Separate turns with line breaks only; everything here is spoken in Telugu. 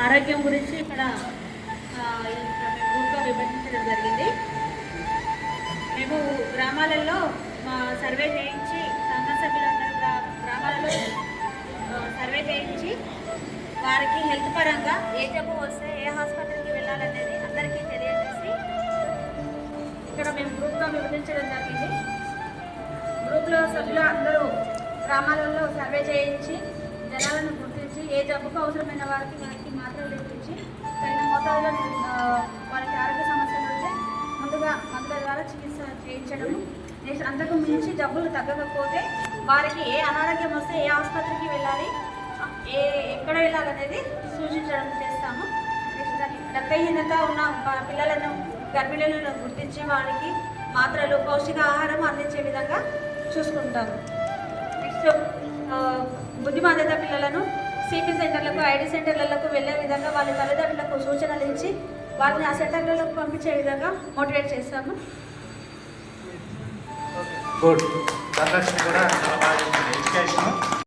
ఆరోగ్యం గురించి ఇక్కడ గ్రూప్గా విభజించడం జరిగింది. మేము గ్రామాలలో మా సర్వే చేయించి సంఘ సభ్యులందరూ గ్రామాలలో సర్వే చేయించి వారికి హెల్త్ పరంగా ఏ జబ్బు వస్తే ఏ ఆసుపత్రికి వెళ్ళాలనేది అందరికీ తెలియజేసి ఇక్కడ మేము గ్రూప్గా విభజించడం జరిగింది. గ్రూప్లో సభ్యులు అందరూ గ్రామాలలో సర్వే చేయించి జనాలను గుర్తించి ఏ జబ్బుకు అవసరమైన వారికి మాత్రలు ఇప్పించి తగిన మోతాదులో వారికి ఆరోగ్య సమస్యలు ఉంటే ముందుగా మందుల ద్వారా చికిత్స చేయించడము. నెక్స్ట్ అంతకు మించి జబ్బులు తగ్గకపోతే వారికి ఏ అనారోగ్యం వస్తే ఏ ఆసుపత్రికి వెళ్ళాలి, ఎక్కడ వెళ్ళాలనేది సూచించడం చేస్తాము. నెక్స్ట్ రక్తహీనత ఉన్న పిల్లలను గర్భిణులను గుర్తించి వారికి మాత్రలు పౌష్టికాహారం అందించే విధంగా చూసుకుంటాము. నెక్స్ట్ బుద్ధిమాంద్యత పిల్లలను సిపి సెంటర్లకు ఐడి సెంటర్లకు వెళ్ళే విధంగా వాళ్ళ తల్లిదండ్రులకు సూచనలు ఇచ్చి వాళ్ళని ఆ సెంటర్లకు పంపించే విధంగా మోటివేట్ చేస్తాము.
గుడ్.